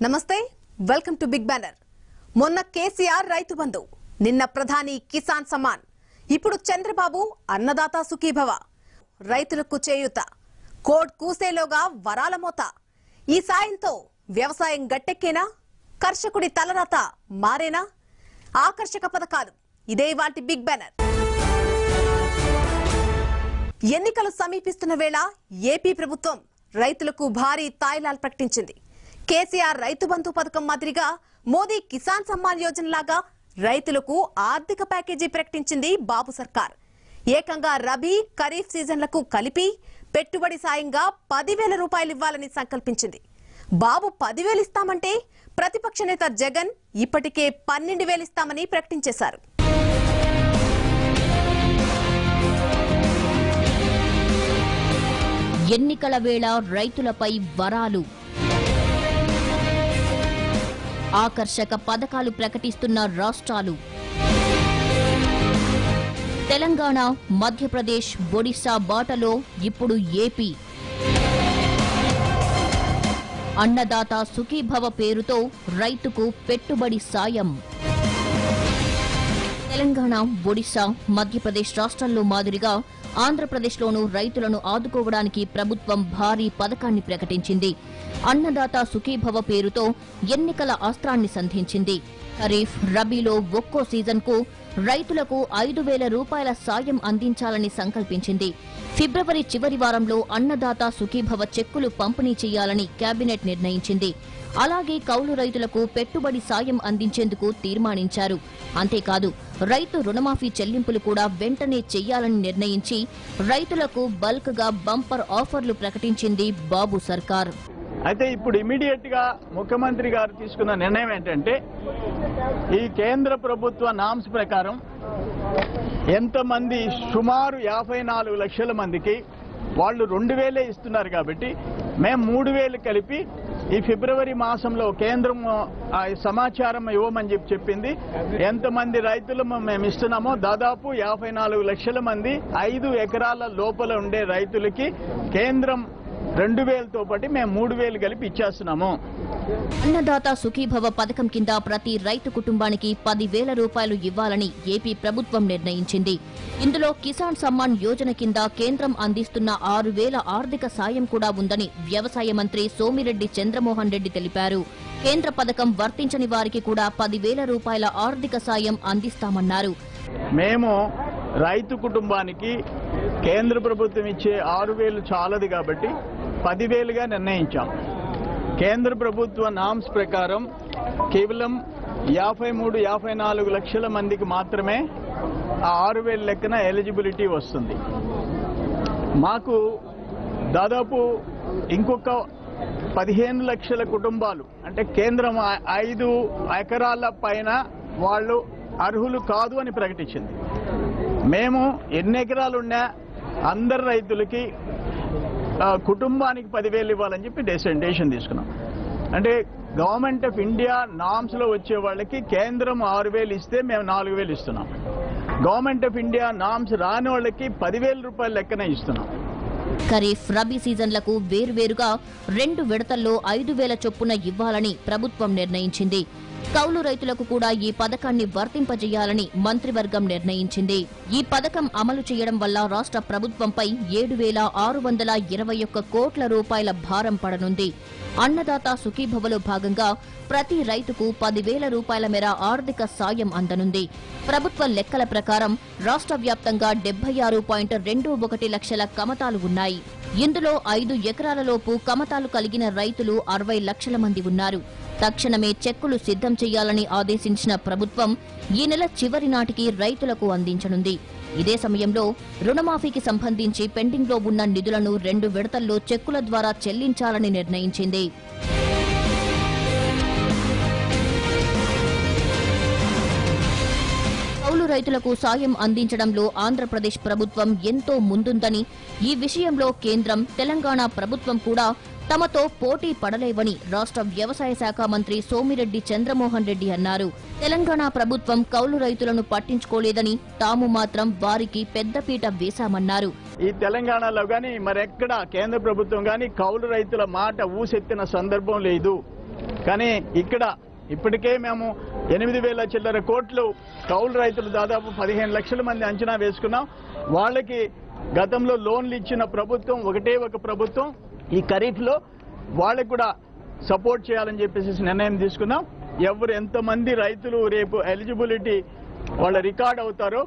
నమస్తే welcome to big banner. మొన్న కేసీఆర్ రైతు బంధు, నిన్న ప్రధాని కిసాన్ సమ్మాన్, ఇప్పుడు చంద్రబాబు అన్నదాత సుఖీభవ, రైతులకు చేయూత, కోడ్ కూసేలోగా వరాల మోత. ఈ సాయంతో వ్యవసాయం గట్టెక్కేనా? కర్షకుడి తలరాత మారేనా? ఆకర్షక పథకాలు ఇదే వాటి బిగ్ బ్యానర్. ఎన్నికలు సమీపిస్తున్న వేళ ఏపీ ప్రభుత్వం రైతులకు భారీ తాయిలాలు ప్రకటించింది. కేసీఆర్ రైతు బంధు పథకం మాదిరిగా మోదీ కిసాన్ సమ్మాన్ యోజన లాగా రైతులకు ఆర్థిక ప్యాకేజీ ప్రకటించింది బాబు సర్కార్. ఏకంగా రబీ ఖరీఫ్ సీజన్లకు కలిపి పెట్టుబడి సాయంగా 10,000 రూపాయలు ఇవ్వాలని సంకల్పించింది. బాబు 10,000 ఇస్తామంటే ప్రతిపక్ష నేత జగన్ ఇప్పటికే 12,000 ఇస్తామని ప్రకటించేశారు. ఎన్నికల వేళ రైతులపై వరాలు, ఆకర్షక పథకాలు ప్రకటిస్తున్న రాష్ట్రాలు. తెలంగాణ, మధ్యప్రదేశ్, ఒడిశా బాటలో ఇప్పుడు ఏపీ. అన్నదాత సుఖీభవ పేరుతో రైతుకు పెట్టుబడి సాయం. తెలంగాణ, ఒడిశా, మధ్యప్రదేశ్ రాష్ట్రాల్లో మాదిరిగా ఆంధ్రప్రదేశ్లోనూ రైతులను ఆదుకోవడానికి ప్రభుత్వం భారీ పథకాన్ని ప్రకటించింది. అన్నదాత సుఖీభవ పేరుతో ఎన్నికల అస్త్రాన్ని సంధించింది. ఖరీఫ్, రబీలో ఒక్కో సీజన్కు రైతులకు 5,000 రూపాయల సాయం అందించాలని సంకల్పించింది. ఫిబ్రవరి చివరి వారంలో అన్నదాత సుఖీభవ చెక్కులు పంపిణీ చేయాలని కేబినెట్ నిర్ణయించింది. అలాగే కౌలు రైతులకు పెట్టుబడి సాయం అందించేందుకు తీర్మానించారు. అంతేకాదు, రైతు రుణమాఫీ చెల్లింపులు కూడా వెంటనే చెయ్యాలని నిర్ణయించి రైతులకు బల్క్ గా బంపర్ ఆఫర్లు ప్రకటించింది బాబు సర్కార్. అయితే ఇప్పుడు ఇమీడియట్ గా ముఖ్యమంత్రి గారు తీసుకున్న నిర్ణయం ఏంటంటే, ఈ కేంద్ర ప్రభుత్వ నామ్స్ ప్రకారం ఎంతమంది సుమారు 54 లక్షల మందికి వాళ్ళు 2,000 ఇస్తున్నారు కాబట్టి మేము 3,000 కలిపి ఈ ఫిబ్రవరి మాసంలో కేంద్రం సమాచారం ఇవ్వమని చెప్పింది. ఎంతమంది రైతులు మేము ఇస్తున్నామో దాదాపు 54 లక్షల మంది 5 ఎకరాల లోపల ఉండే రైతులకి కేంద్రం 2,000తో పాటు మేము 3,000 కలిపి ఇచ్చేస్తున్నాము. అన్నదాత సుఖీభవ పథకం కింద ప్రతి రైతు కుటుంబానికి 10,000 రూపాయలు ఇవ్వాలని ఏపీ ప్రభుత్వం నిర్ణయించింది. ఇందులో కిసాన్ సమ్మాన్ యోజన కింద కేంద్రం అందిస్తున్న 6,000 ఆర్థిక సాయం కూడా ఉందని వ్యవసాయ మంత్రి సోమిరెడ్డి చంద్రమోహన్ రెడ్డి తెలిపారు. కేంద్ర పథకం వర్తించని వారికి కూడా 10,000 రూపాయల ఆర్థిక సాయం అందిస్తామన్నారు. మేము రైతు కుటుంబానికి కేంద్ర ప్రభుత్వం ఇచ్చే 6,000 చాలదు కాబట్టి 10,000గా నిర్ణయించాం. కేంద్ర ప్రభుత్వ నామ్స్ ప్రకారం కేవలం 53-54 లక్షల మందికి మాత్రమే ఆ 6,000 లెక్కన ఎలిజిబిలిటీ వస్తుంది. మాకు దాదాపు ఇంకొక 15 లక్షల కుటుంబాలు, అంటే కేంద్రం 5 ఎకరాల పైన వాళ్ళు అర్హులు కాదు అని ప్రకటించింది. మేము ఎన్ని ఎకరాలున్నా అందరు రైతులకి కుటుంబానికి 10,000 ఇవ్వాలని చెప్పి డెసిషన్ తీసుకున్నాం. అంటే గవర్నమెంట్ ఆఫ్ ఇండియా నామ్స్ లో వచ్చే వాళ్ళకి కేంద్రం 6,000 ఇస్తే మేము 4,000 ఇస్తున్నాం. గవర్నమెంట్ ఆఫ్ ఇండియా నామ్స్ రాని వాళ్ళకి 10,000 రూపాయల లెక్కన ఇస్తున్నాం. ఖరీఫ్, రబీ సీజన్లకు వేరువేరుగా 2 విడతల్లో 5,000 చొప్పున ఇవ్వాలని ప్రభుత్వం నిర్ణయించింది. కౌలు రైతులకు కూడా ఈ పథకాన్ని వర్తింపజేయాలని మంత్రివర్గం నిర్ణయించింది. ఈ పథకం అమలు చేయడం వల్ల రాష్ట్ర ప్రభుత్వంపై 7,621 కోట్ల రూపాయల భారం పడనుంది. అన్నదాత సుఖీభవలో భాగంగా ప్రతి రైతుకు 10,000 రూపాయల మేర ఆర్థిక సాయం అందనుంది. ప్రభుత్వ లెక్కల ప్రకారం రాష్ట్ర వ్యాప్తంగా 76.21 లక్షల కమతాలు ఉన్నాయి. ఇందులో 5 ఎకరాలలోపు కమతాలు కలిగిన రైతులు 60 లక్షల మంది ఉన్నారు. తక్షణమే చెక్కులు సిద్ధం చేయాలని ఆదేశించిన ప్రభుత్వం ఈ నెల చివరి నాటికి రైతులకు అందించనుంది. ఇదే సమయంలో రుణమాఫీకి సంబంధించి పెండింగ్లో ఉన్న నిధులను 2 విడతల్లో చెక్కుల ద్వారా చెల్లించాలని నిర్ణయించింది. కౌలు రైతులకు సాయం అందించడంలో ఆంధ్రప్రదేశ్ ప్రభుత్వం ఎంతో ముందుందని, ఈ విషయంలో కేంద్రం, తెలంగాణ ప్రభుత్వం కూడా తమతో పోటీ పడలేవని రాష్ట్ర వ్యవసాయ శాఖ మంత్రి సోమిరెడ్డి చంద్రమోహన్ రెడ్డి అన్నారు. తెలంగాణ ప్రభుత్వం కౌలు రైతులను పట్టించుకోలేదని, తాము మాత్రం వారికి పెద్దపీట వేశామన్నారు. ఈ తెలంగాణలో గాని మరెక్కడ కేంద్ర ప్రభుత్వం గాని కౌలు రైతుల మాట ఊసెత్తిన సందర్భం లేదు. కానీ ఇక్కడ ఇప్పటికే మేము 8,000 చిల్లర కోట్లు కౌలు రైతులు దాదాపు 15 లక్షల మంది అంచనా వేసుకున్నాం. వాళ్ళకి గతంలో లోన్లు ఇచ్చిన ప్రభుత్వం ఒకటే ఒక ప్రభుత్వం. ఈ ఖరీఫ్లో వాళ్ళకి కూడా సపోర్ట్ చేయాలని చెప్పేసి నిర్ణయం తీసుకున్నాం. ఎవరు ఎంతమంది రైతులు రేపు ఎలిజిబిలిటీ వాళ్ళ రికార్డ్ అవుతారో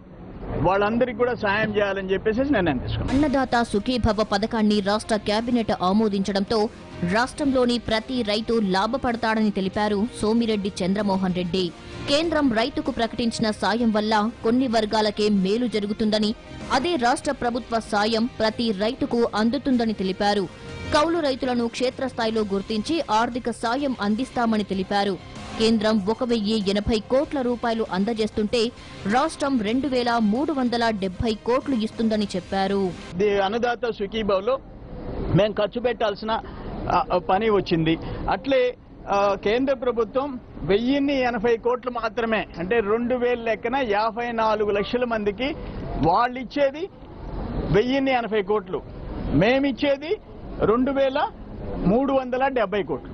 వాళ్ళందరికీ కూడా సాయం చేయాలని చెప్పేసి నిర్ణయం తీసుకున్నాం. అన్నదాత సుఖీభవ పథకాన్ని రాష్ట్ర కేబినెట్ ఆమోదించడంతో రాష్ట్రంలోని ప్రతి రైతు లాభపడతాడని తెలిపారు సోమిరెడ్డి చంద్రమోహన్ రెడ్డి. కేంద్రం రైతుకు ప్రకటించిన సాయం వల్ల కొన్ని వర్గాలకే మేలు జరుగుతుందని, అదే రాష్ట్ర ప్రభుత్వ సాయం ప్రతి రైతుకు అందుతుందని తెలిపారు. కౌలు రైతులను క్షేత్రస్థాయిలో గుర్తించి ఆర్థిక సాయం అందిస్తామని తెలిపారు. కేంద్రం 1,080 కోట్ల రూపాయలు అందజేస్తుంటే రాష్ట్రం 2,370 కోట్లు ఇస్తుందని చెప్పారు. అన్నదాత సుఖీభావ్లో మేము ఖర్చు పెట్టాల్సిన పని వచ్చింది. అట్లే కేంద్ర ప్రభుత్వం 1,080 కోట్లు మాత్రమే, అంటే 2,000 లెక్కన 54 లక్షల మందికి వాళ్ళు ఇచ్చేది 1,080 కోట్లు, మేమిచ్చేది 2,370 కోట్లు.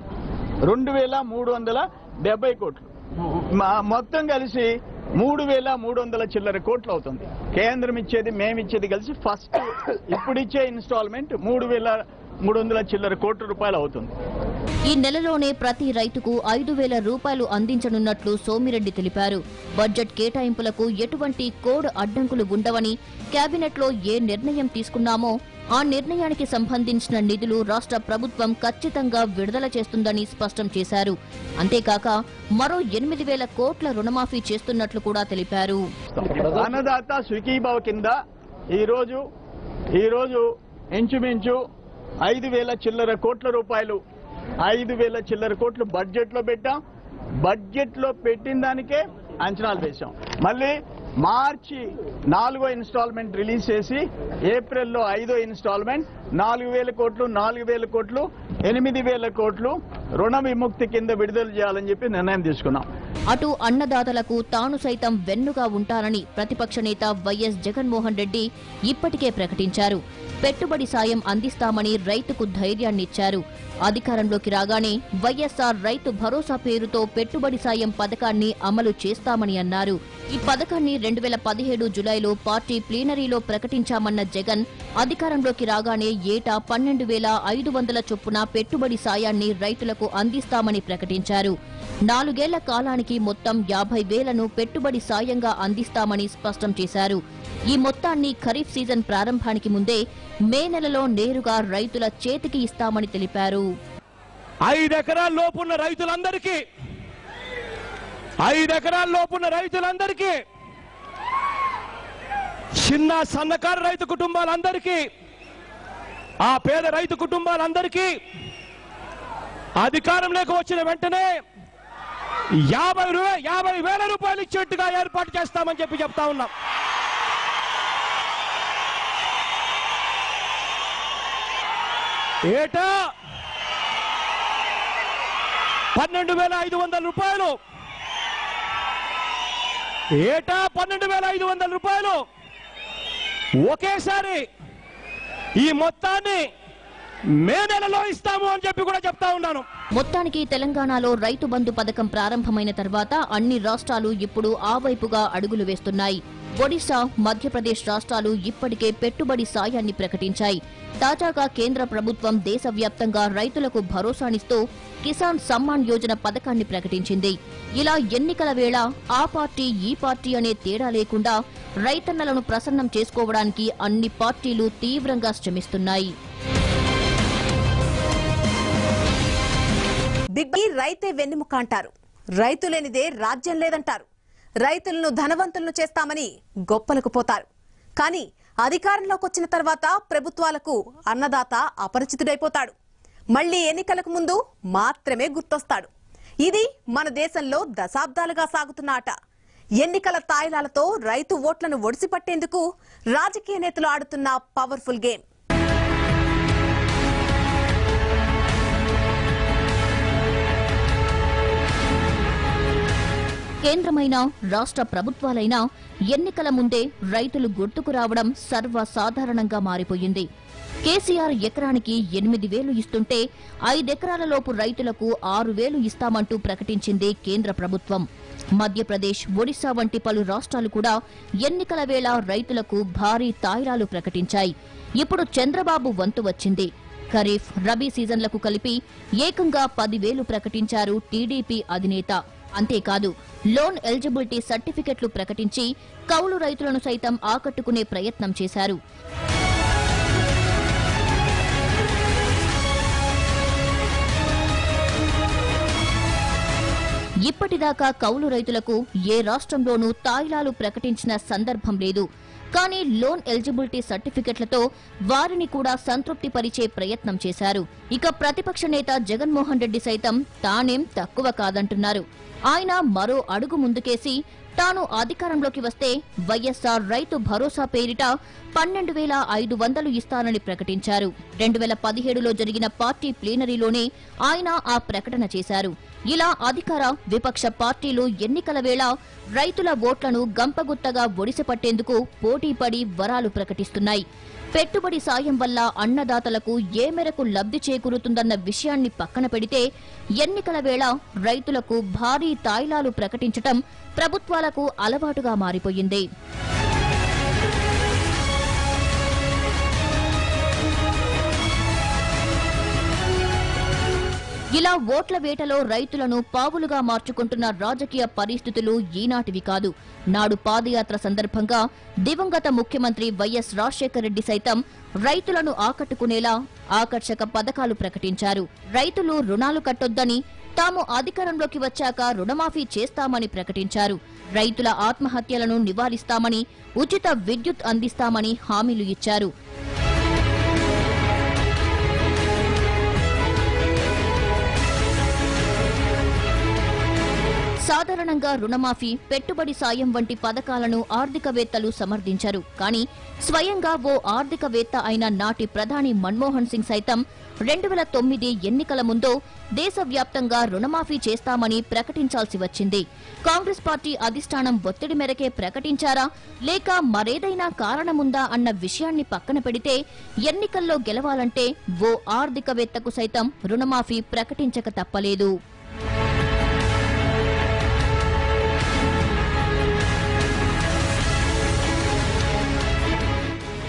2,370 కోట్లు మొత్తం కలిసి 3,300 చిల్లర కోట్లు అవుతుంది. కేంద్రం ఇచ్చేది మేమిచ్చేది కలిసి ఫస్ట్ ఇప్పుడు ఇచ్చే ఇన్స్టాల్మెంట్ 3,300 చిల్లర కోట్ల రూపాయలు అవుతుంది. ఈ నెలలోనే ప్రతి రైతుకు 5,000 రూపాయలు అందించనున్నట్లు సోమిరెడ్డి తెలిపారు. బడ్జెట్ కేటాయింపులకు ఎటువంటి కోడ్ అడ్డంకులు ఉండవని, కేబినెట్లో ఏ నిర్ణయం తీసుకున్నామో ఆ నిర్ణయానికి సంబంధించిన నిధులు రాష్ట్ర ప్రభుత్వం ఖచ్చితంగా విడుదల చేస్తుందని స్పష్టం చేశారు. అంతేకాక మరో 8,000 కోట్ల రుణమాఫీ చేస్తున్నట్లు కూడా తెలిపారు. అన్నదాత సుఖీభావ్ కింద ఈరోజు ఇంచుమించు 5,000 చిల్లర కోట్ల రూపాయలు, 5,000 చిల్లర కోట్లు బడ్జెట్లో పెట్టాం. బడ్జెట్లో పెట్టిన దానికే అంచనాలు వేశాం. మళ్ళీ మార్చి 4వ ఇన్స్టాల్మెంట్ రిలీజ్ చేసి ఏప్రిల్లో 5వ ఇన్స్టాల్మెంట్ 4,000 కోట్లు, 4,000 కోట్లు, 8,000 కోట్లు రుణ విముక్తి కింద విడుదల చేయాలని చెప్పి నిర్ణయం తీసుకున్నాం. అటు అన్నదాతలకు తాను సైతం వెన్నుగా ఉంటానని ప్రతిపక్ష నేత వైఎస్ జగన్మోహన్ రెడ్డి ఇప్పటికే ప్రకటించారు. పెట్టుబడి సాయం అందిస్తామని రైతుకు ధైర్యాన్నిచ్చారు. అధికారంలోకి రాగానే వైఎస్ఆర్ రైతు భరోసా పేరుతో పెట్టుబడి సాయం పథకాన్ని అమలు చేస్తామని అన్నారు. ఈ పథకాన్ని 2017 జులైలో పార్టీ ప్లీనరీలో ప్రకటించామన్న జగన్ అధికారంలోకి రాగానే ఏటా 12,500 చొప్పున పెట్టుబడి సాయాన్ని రైతులకు అందిస్తామని ప్రకటించారు. 4 ఏళ్ల కాలానికి మొత్తం 50,000ను పెట్టుబడి సాయంగా అందిస్తామని స్పష్టం చేశారు. ఈ మొత్తాన్ని ఖరీఫ్ సీజన్ ప్రారంభానికి ముందే మే నెలలో నేరుగా రైతుల చేతికి ఇస్తామని తెలిపారు. 5 ఎకరాల లోపున్న రైతులందరికీ, చిన్న సన్నకారు రైతు కుటుంబాలందరికీ, ఆ పేద రైతు కుటుంబాలందరికీ అధికారంలోకి వచ్చిన వెంటనే 50,000 రూపాయలు ఇచ్చేట్టుగా ఏర్పాటు చేస్తామని చెప్తా ఉన్నాం. ఏటా 12,500 రూపాయలు, ఏటా 12,500 రూపాయలు ఒకేసారి ఈ మొత్తాన్ని మే నెలలో ఇస్తాము అని చెప్పి కూడా చెప్తా ఉన్నాను. మొత్తానికి తెలంగాణలో రైతు బంధు పథకం ప్రారంభమైన తర్వాత అన్ని రాష్ట్రాలు ఇప్పుడు ఆ వైపుగా అడుగులు వేస్తున్నాయి. ఒడిశా, మధ్యప్రదేశ్ రాష్ట్రాలు ఇప్పటికే పెట్టుబడి సాయాన్ని ప్రకటించాయి. తాజాగా కేంద్ర ప్రభుత్వం దేశవ్యాప్తంగా రైతులకు భరోసానిస్తూ కిసాన్ సమ్మాన్ యోజన పథకాన్ని ప్రకటించింది. ఇలా ఎన్నికల వేళ ఆ పార్టీ ఈ పార్టీ అనే తేడా లేకుండా రైతన్నలను ప్రసన్నం చేసుకోవడానికి అన్ని పార్టీలు తీవ్రంగా శ్రమిస్తున్నాయి. రైతే వెన్నెముక అంటారు. రైతు లేనిదే రాజ్యం లేదంటారు. రైతులను ధనవంతులను చేస్తామని గొప్పలకు పోతారు. కానీ అధికారంలోకి వచ్చిన తర్వాత ప్రభుత్వాలకు అన్నదాత అపరిచితుడైపోతాడు. మళ్లీ ఎన్నికలకు ముందు మాత్రమే గుర్తొస్తాడు. ఇది మన దేశంలో దశాబ్దాలుగా సాగుతున్న ఆట. ఎన్నికల తాయిలాలతో రైతు ఓట్లను ఒడిసిపట్టేందుకు రాజకీయ నేతలు ఆడుతున్న పవర్ఫుల్ గేమ్. కేంద్రమైనా రాష్ట్ర ప్రభుత్వాలైనా ఎన్నికల ముందే రైతులు గుర్తుకు రావడం సర్వసాధారణంగా మారిపోయింది. కేసీఆర్ ఎకరానికి 8,000 ఇస్తుంటే 5 ఎకరాల లోపు రైతులకు 6,000 ఇస్తామంటూ ప్రకటించింది కేంద్ర ప్రభుత్వం. మధ్యప్రదేశ్, ఒడిశా వంటి పలు రాష్ట్రాలు కూడా ఎన్నికల వేళ రైతులకు భారీ తాయిలాలు ప్రకటించాయి. ఇప్పుడు చంద్రబాబు వంతు వచ్చింది. ఖరీఫ్, రబీ సీజన్లకు కలిపి ఏకంగా 10,000 ప్రకటించారు టీడీపీ అధినేత. అంతేకాదు, లోన్ ఎలిజిబిలిటీ సర్టిఫికెట్లు ప్రకటించి కౌలు రైతులను సైతం ఆకట్టుకునే ప్రయత్నం చేశారు. ఇప్పటిదాకా కౌలు రైతులకు ఏ రాష్ట్రంలోనూ తాయిలాలు ప్రకటించిన సందర్భం లేదు. కానీ లోన్ ఎలిజిబిలిటీ సర్టిఫికెట్లతో వారిని కూడా సంతృప్తిపరిచే ప్రయత్నం చేశారు. ఇక ప్రతిపక్ష నేత జగన్మోహన్ రెడ్డి సైతం తానేం తక్కువ కాదంటున్నారు. ఆయన మరో అడుగు ముందుకేసి తాను అధికారంలోకి వస్తే వైఎస్ఆర్ రైతు భరోసా పేరిట 12,500 ఇస్తానని ప్రకటించారు. 2017లో జరిగిన పార్టీ ప్లీనరీలోనే ఆయన ఆ ప్రకటన చేశారు. ఇలా అధికార, విపక్ష పార్టీలు ఎన్నికల వేళ రైతుల ఓట్లను గంపగుత్తగా ఒడిసిపట్టేందుకు పోటీపడి వరాలు ప్రకటిస్తున్నాయి. పెట్టుబడి సాయం వల్ల అన్నదాతలకు ఏ మేరకు లబ్ధి చేకూరుతుందన్న విషయాన్ని పక్కన పెడితే ఎన్నికల వేళ రైతులకు భారీ తాయిలాలు ప్రకటించటం ప్రభుత్వాలకు అలవాటుగా మారిపోయింది. ఇలా ఓట్ల వేటలో రైతులను పావులుగా మార్చుకుంటున్న రాజకీయ పరిస్థితులు ఈనాటివి కాదు. నాడు పాదయాత్ర సందర్భంగా దివంగత ముఖ్యమంత్రి వైఎస్ రాజశేఖర రెడ్డి సైతం రైతులను ఆకట్టుకునేలా ఆకర్షక పథకాలు ప్రకటించారు. రైతులు రుణాలు కట్టొద్దని, తాము అధికారంలోకి వచ్చాక రుణమాఫీ చేస్తామని ప్రకటించారు. రైతుల ఆత్మహత్యలను నివారిస్తామని, ఉచిత విద్యుత్ అందిస్తామని హామీలు ఇచ్చారు. సాధారణంగా రుణమాఫీ, పెట్టుబడి సాయం వంటి పథకాలను ఆర్థికవేత్తలు సమర్థించరు. కానీ స్వయంగా ఓ ఆర్థికవేత్త అయిన నాటి ప్రధాని మన్మోహన్ సింగ్ సైతం 2009 ఎన్నికల ముందు దేశవ్యాప్తంగా రుణమాఫీ చేస్తామని ప్రకటించాల్సి వచ్చింది. కాంగ్రెస్ పార్టీ అధిష్టానం ఒత్తిడి మేరకే ప్రకటించారా, లేక మరేదైనా కారణముందా అన్న విషయాన్ని పక్కన పెడితే ఎన్నికల్లో గెలవాలంటే ఓ ఆర్థికవేత్తకు సైతం రుణమాఫీ ప్రకటించక తప్పలేదు.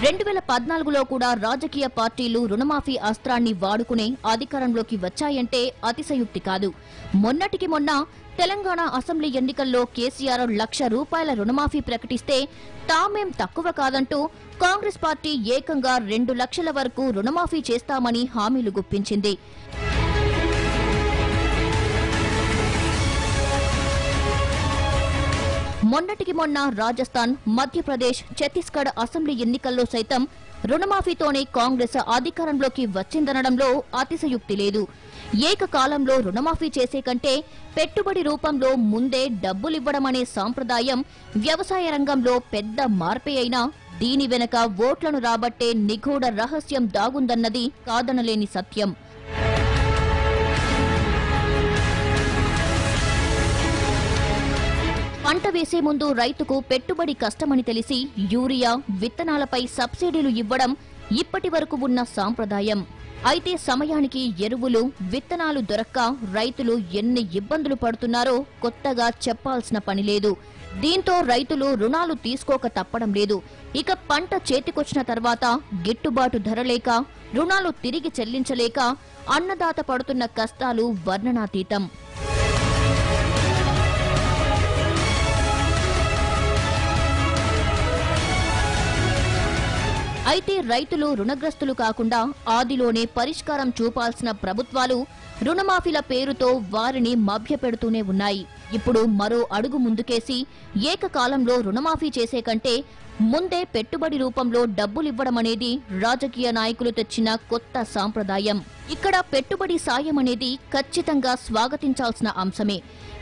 2014లో కూడా రాజకీయ పార్టీలు రుణమాఫీ అస్త్రాన్ని వాడుకునే అధికారంలోకి వచ్చాయంటే అతిశయుక్తి కాదు. మొన్నటికి మొన్న తెలంగాణ అసెంబ్లీ ఎన్నికల్లో కేసీఆర్ ₹1,00,000 రుణమాఫీ ప్రకటిస్తే తామేం తక్కువ కాదంటూ కాంగ్రెస్ పార్టీ ఏకంగా 2 లక్షల వరకు రుణమాఫీ చేస్తామని హామీలు గుప్పించింది. మొన్నటికి మొన్న రాజస్థాన్, మధ్యప్రదేశ్, ఛత్తీస్గఢ్ అసెంబ్లీ ఎన్నికల్లో సైతం రుణమాఫీతోనే కాంగ్రెస్ అధికారంలోకి వచ్చిందనడంలో అతిశయుక్తి లేదు. ఏకకాలంలో రుణమాఫీ చేసే కంటే పెట్టుబడి రూపంలో ముందే డబ్బులివ్వడమనే సాంప్రదాయం వ్యవసాయ రంగంలో పెద్ద మార్పే అయినా దీని వెనక ఓట్లను రాబట్టే నిగూఢ రహస్యం దాగుందన్నది కాదనలేని సత్యం. పంట వేసే ముందు రైతుకు పెట్టుబడి కష్టమని తెలిసి యూరియా, విత్తనాలపై సబ్సిడీలు ఇవ్వడం ఇప్పటి వరకు ఉన్న సాంప్రదాయం. అయితే సమయానికి ఎరువులు, విత్తనాలు దొరక్క రైతులు ఎన్ని ఇబ్బందులు పడుతున్నారో కొత్తగా చెప్పాల్సిన పని లేదు. దీంతో రైతులు రుణాలు తీసుకోక తప్పడం లేదు. ఇక పంట చేతికొచ్చిన తర్వాత గిట్టుబాటు ధర లేక, రుణాలు తిరిగి చెల్లించలేక అన్నదాత పడుతున్న కష్టాలు వర్ణనాతీతం. అయితే రైతులు రుణగ్రస్తులు కాకుండా ఆదిలోనే పరిష్కారం చూపాల్సిన ప్రభుత్వాలు రుణమాఫీల పేరుతో వారిని మభ్యపెడుతూనే ఉన్నాయి. ఇప్పుడు మరో అడుగు ముందుకేసి ఏకకాలంలో రుణమాఫీ చేసే కంటే ముందే పెట్టుబడి రూపంలో డబ్బులివ్వడమనేది రాజకీయ నాయకులు తెచ్చిన కొత్త సాంప్రదాయం. ఇక్కడ పెట్టుబడి సాయం అనేది ఖచ్చితంగా స్వాగతించాల్సిన అంశమే.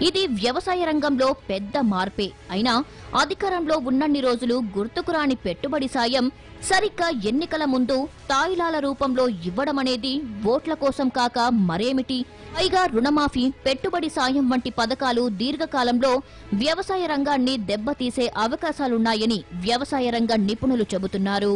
ఇది వ్యవసాయ రంగంలో పెద్ద మార్పే. అయినా అధికారంలో ఉన్నన్ని రోజులు గుర్తుకురాని పెట్టుబడి సాయం సరిగ్గా ఎన్నికల ముందు తాయిలాల రూపంలో ఇవ్వడమనేది ఓట్ల కోసం కాక మరేమిటి? పైగా రుణమాఫీ, పెట్టుబడి సాయం వంటి పథకాలు దీర్ఘకాలంలో వ్యవసాయ రంగాన్ని దెబ్బతీసే అవకాశాలున్నాయని వ్యవసాయ రంగ నిపుణులు చెబుతున్నారు.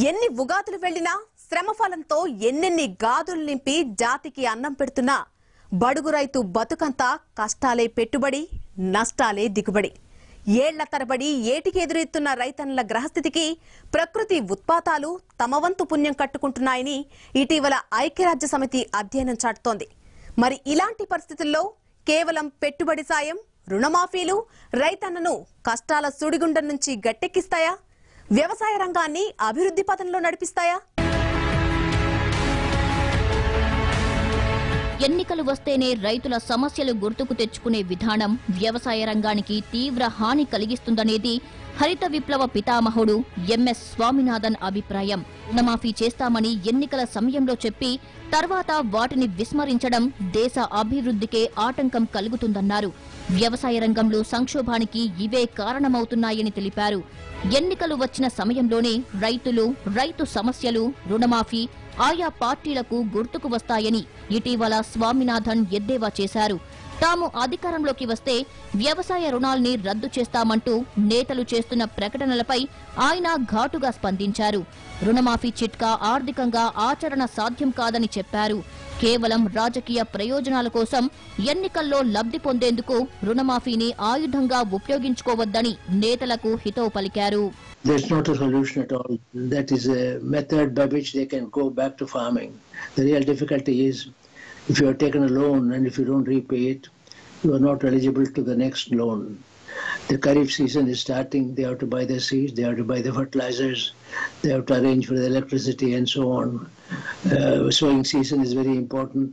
ఎన్ని ఉగాదులు వెళ్లినా శ్రమఫలంతో ఎన్నెన్ని గాదులు నింపి జాతికి అన్నం పెడుతున్నా బడుగు రైతు బతుకంతా కష్టాలే పెట్టుబడి, నష్టాలే దిగుబడి. ఏళ్ల తరబడి ఏటికి ఎదురెత్తున్న రైతన్నల గ్రహస్థితికి ప్రకృతి ఉత్పాతాలు తమ వంతు పుణ్యం కట్టుకుంటున్నాయని ఇటీవల ఐక్యరాజ్య సమితి అధ్యయనం చాటుతోంది. మరి ఇలాంటి పరిస్థితుల్లో కేవలం పెట్టుబడి సాయం, రుణమాఫీలు రైతన్నను కష్టాల సుడిగుండం నుంచి గట్టెక్కిస్తాయా? వ్యవసాయ రంగాన్ని అభివృద్ధి పథంలో నడిపిస్తాయా? ఎన్నికలు వస్తేనే రైతుల సమస్యలు గుర్తుకు తెచ్చుకునే విధానం వ్యవసాయ రంగానికి తీవ్ర హాని కలిగిస్తుందనేది హరిత విప్లవ పితామహుడు ఎంఎస్ స్వామినాథన్ అభిప్రాయం. రుణమాఫీ చేస్తామని ఎన్నికల సమయంలో చెప్పి తర్వాత వాటిని విస్మరించడం దేశ అభివృద్ధికే ఆటంకం కలుగుతుందన్నారు. వ్యవసాయ రంగంలో సంక్షోభానికి ఇవే కారణమవుతున్నాయని తెలిపారు. ఎన్నికలు వచ్చిన సమయంలోనే రైతు సమస్యలు, రుణమాఫీ ఆయా పార్టీలకు గుర్తుకు వస్తాయని ఇటీవల స్వామినాథన్ ఎద్దేవా చేశారు. తాము అధికారంలోకి వస్తే వ్యవసాయ రుణాల్ని రద్దు చేస్తామంటూ నేతలు చేస్తున్న ప్రకటనలపై ఆయన ఘాటుగా స్పందించారు. రుణమాఫీ చిట్కా ఆర్థికంగా ఆచరణ సాధ్యం కాదని చెప్పారు. కేవలం రాజకీయ ప్రయోజనాల కోసం ఎన్నికల్లో లబ్ధి పొందేందుకు రుణమాఫీని ఆయుధంగా ఉపయోగించుకోవద్దని నేతలకు హితవు పలికారు. That's not a solution at all. That is a method by which they can go back to farming. The real difficulty is if you have taken a loan and if you don't repay it, you are not eligible to the next loan. The Kharif season is starting. They have to buy the seeds, they have to buy the fertilizers, they have to arrange for the electricity and so on. Sowing season is very important.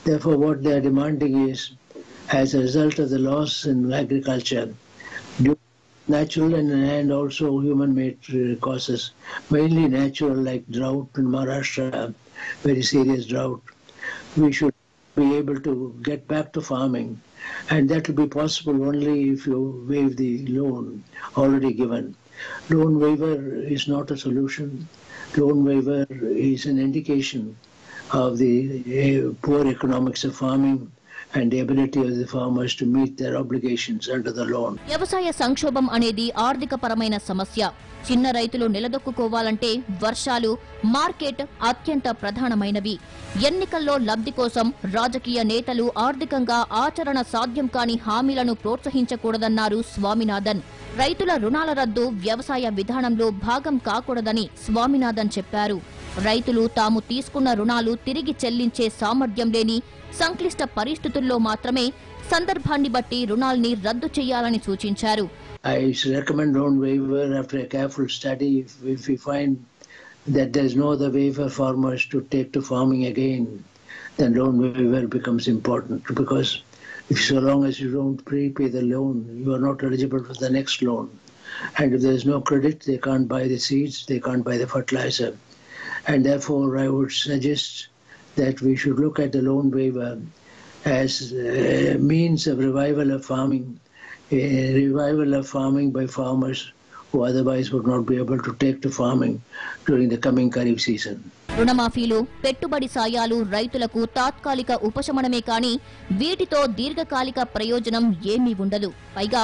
Therefore, what they are demanding is, as a result of the loss in agriculture, natural and also human-made causes, mainly natural like drought in Maharashtra, very serious drought. We should be able to get back to farming, and that will be possible only if you waive the loan already given. Loan waiver is not a solution. Loan waiver is an indication of the poor economics of farming and the ability of the farmers to meet their obligations under the loan. వ్యవసాయ సంక్షోభం అనేది ఆర్థిక పరమైన సమస్య. చిన్న రైతులు నిలదొక్కుకోవాలంటే వర్షాలు, market అత్యంత ప్రధానమైనవి. ఎన్నికల్లో లబ్ధి కోసం రాజకీయ నేతలు ఆర్థికంగా ఆచరణ సాధ్యం కాని హామీలను ప్రోత్సహించకూడదన్నారు స్వామినాథన్. రైతుల రుణాల రద్దు వ్యవసాయ విధానంలో భాగం కాకూడదని స్వామినాథన్ చెప్పారు. రైతులు తాము తీసుకున్న రుణాలు తిరిగి చెల్లించే సామర్థ్యం లేని సంక్లిష్ట పరిస్థితుల్లో మాత్రమే సందర్భాన్ని బట్టి రుణాల్ని రద్దు చేయాలని సూచించారు. I recommend loan waiver after a careful study. If we find that there is no other way for farmers to take to farming again, then loan waiver becomes important, because if so long as you don't prepay the loan, you are not eligible for the next loan. And if there is no credit, they can't buy the seeds, they can't buy the fertilizer. And therefore, I would suggest that we should look at the loan waiver as a means of revival of farming by farmers who otherwise would not be able to take to farming during the coming Kharif season. రుణమాఫీలు, పెట్టుబడి సాయాలు రైతులకు తాత్కాలిక ఉపశమనమే కాని వీటితో దీర్ఘకాలిక ప్రయోజనం ఏమీ ఉండదు. పైగా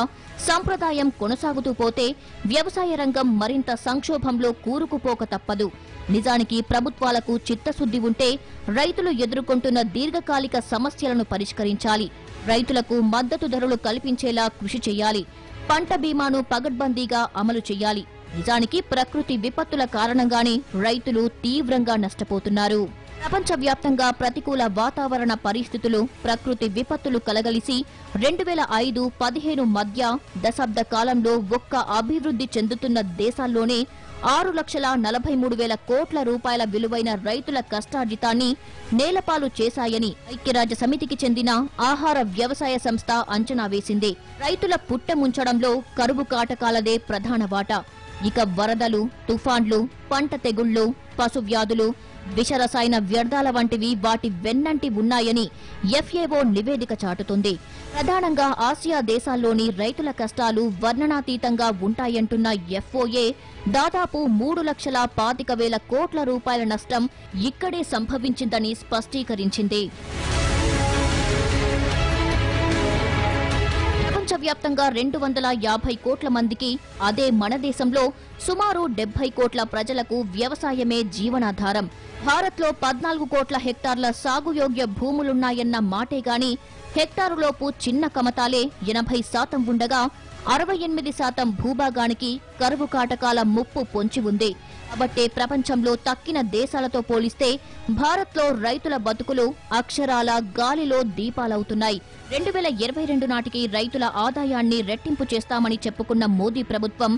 సంప్రదాయం కొనసాగుతూ పోతే వ్యవసాయ రంగం మరింత సంక్షోభంలో కూరుకుపోక తప్పదు. నిజానికి ప్రభుత్వాలకు చిత్తశుద్ధి ఉంటే రైతులు ఎదుర్కొంటున్న దీర్ఘకాలిక సమస్యలను పరిష్కరించాలి. రైతులకు మద్దతు ధరలు కల్పించేలా కృషి చేయాలి. పంట బీమాను పగడ్బందీగా అమలు చేయాలి. నిజానికి ప్రకృతి విపత్తుల కారణంగానే రైతులు తీవ్రంగా నష్టపోతున్నారు. ప్రపంచవ్యాప్తంగా ప్రతికూల వాతావరణ పరిస్థితులు, ప్రకృతి విపత్తులు కలగలిసి 2005-15 మధ్య దశాబ్ద కాలంలో ఒక్క అభివృద్ధి చెందుతున్న దేశాల్లోనే 6,43,000 కోట్ల రూపాయల విలువైన రైతుల కష్టార్జితాన్ని నేలపాలు చేశాయని ఐక్యరాజ్య సమితికి చెందిన ఆహార వ్యవసాయ సంస్థ అంచనా వేసింది. రైతుల పుట్టముంచడంలో కరువు కాటకాలదే ప్రధాన వాటా. ఇక వరదలు, తుఫాన్లు, పంట తెగుళ్లు, పశువ్యాధులు, విషరసాయన వ్యర్థాల వంటివి వాటి వెన్నంటి ఉన్నాయని FAO నివేదిక చాటుతుంది. ప్రధానంగా ఆసియా దేశాల్లోని రైతుల కష్టాలు వర్ణనాతీతంగా ఉంటాయంటున్న FOA దాదాపు 3,25,000 కోట్ల రూపాయల నష్టం ఇక్కడే సంభవించిందని స్పష్టీకరించింది. ప్రపంచవ్యాప్తంగా 250 కోట్ల మందికి, అదే మన దేశంలో సుమారు 70 కోట్ల ప్రజలకు వ్యవసాయమే జీవనాధారం. భారత్లో 14 కోట్ల హెక్టార్ల సాగుయోగ్య భూములున్నాయన్న మాటే గాని హెక్టారులోపు చిన్న కమతాలే 80% ఉండగా 68% భూభాగానికి కరువు కాటకాల ముప్పు పొంచి ఉంది. కాబట్టే ప్రపంచంలో తక్కిన దేశాలతో పోలిస్తే భారత్లో రైతుల బతుకులు అక్షరాల గాలిలో దీపాలవుతున్నాయి. 2022 నాటికి రైతుల ఆదాయాన్ని రెట్టింపు చేస్తామని చెప్పుకున్న మోదీ ప్రభుత్వం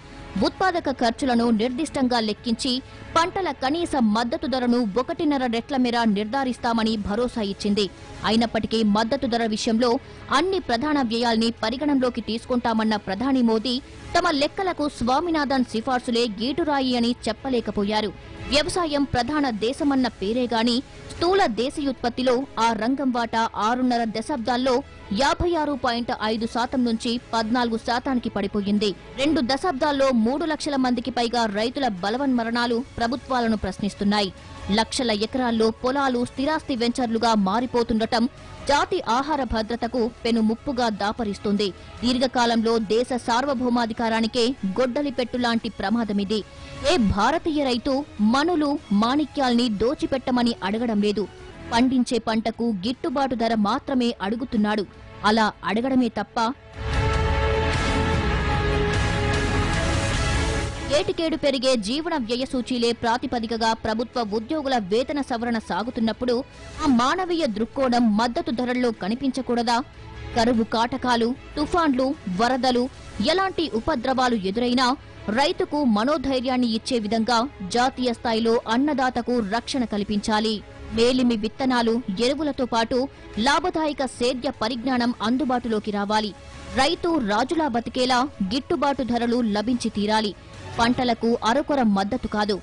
ఉత్పాదక ఖర్చులను నిర్దిష్టంగా లెక్కించి పంటల కనీస మద్దతు ధరను 1.5 రెట్ల మేర నిర్ధారిస్తామని భరోసా ఇచ్చింది. అయినప్పటికీ మద్దతు ధర విషయంలో అన్ని ప్రధాన వ్యయాల్ని పరిగణంలోకి తీసుకుంటామన్న ప్రధాని మోదీ తమ లెక్కలకు స్వామినాథన్ సిఫార్సులే గీటురాయి అని చెప్పలేకపోయారు. వ్యవసాయం ప్రధాన దేశమన్న పేరేగాని స్థూల దేశీయోత్పత్తిలో ఆ రంగం వాటా 6.5 దశాబ్దాల్లో 56.5% నుంచి 14% పడిపోయింది. 2 దశాబ్దాల్లో 3 లక్షల మందికి పైగా రైతుల బలవన్మరణాలు ప్రభుత్వాలను ప్రశ్నిస్తున్నాయి. లక్షల ఎకరాల్లో పొలాలు స్థిరాస్తి వెంచర్లుగా మారిపోతుండటం జాతి ఆహార భద్రతకు పెను ముప్పుగా దాపరిస్తుంది. దీర్ఘకాలంలో దేశ సార్వభౌమాధికారానికే గొడ్డలిపెట్టులాంటి ప్రమాదమిది. ఏ భారతీయ రైతు మనులు మాణిక్యాల్ని దోచిపెట్టమని అడగడం లేదు. పండించే పంటకు గిట్టుబాటు ధర మాత్రమే అడుగుతున్నాడు. అలా అడగడమే తప్ప ఏటికేడు పెరిగే జీవన వ్యయ సూచీలే ప్రాతిపదికగా ప్రభుత్వ ఉద్యోగుల వేతన సవరణ సాగుతున్నప్పుడు ఆ మానవీయ దృక్కోణం మద్దతు ధరల్లో కనిపించకూడదా? కరువు కాటకాలు, తుఫాన్లు, వరదలు, ఎలాంటి ఉపద్రవాలు ఎదురైనా రైతుకు మనోధైర్యాన్ని ఇచ్చే విధంగా జాతీయ స్థాయిలో అన్నదాతకు రక్షణ కల్పించాలి. మేలిమి విత్తనాలు, ఎరువులతో పాటు లాభదాయక సేద్య పరిజ్ఞానం అందుబాటులోకి రావాలి. రైతు రాజులా బతికేలా గిట్టుబాటు ధరలు లభించి తీరాలి. పంటలకు అరకొర మద్దతు కాదు,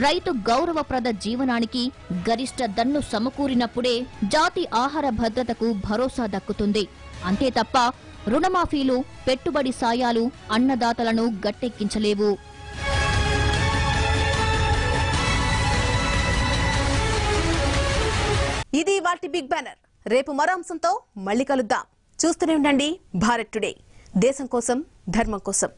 రైతు గౌరవప్రద జీవనానికి గరిష్ట దన్ను సమకూరినప్పుడే జాతి ఆహార భద్రతకు భరోసా దక్కుతుంది. అంతే తప్ప రుణమాఫీలు, పెట్టుబడి సాయాలు అన్నదాతలను గట్టెక్కించలేవు. ఇది వాటి బిగ్ బ్యానర్. రేపు మరో అంశంతో మళ్ళీ కలుద్దాం. చూస్తూనే ఉండండి భారత్ టుడే. దేశం కోసం, ధర్మం కోసం.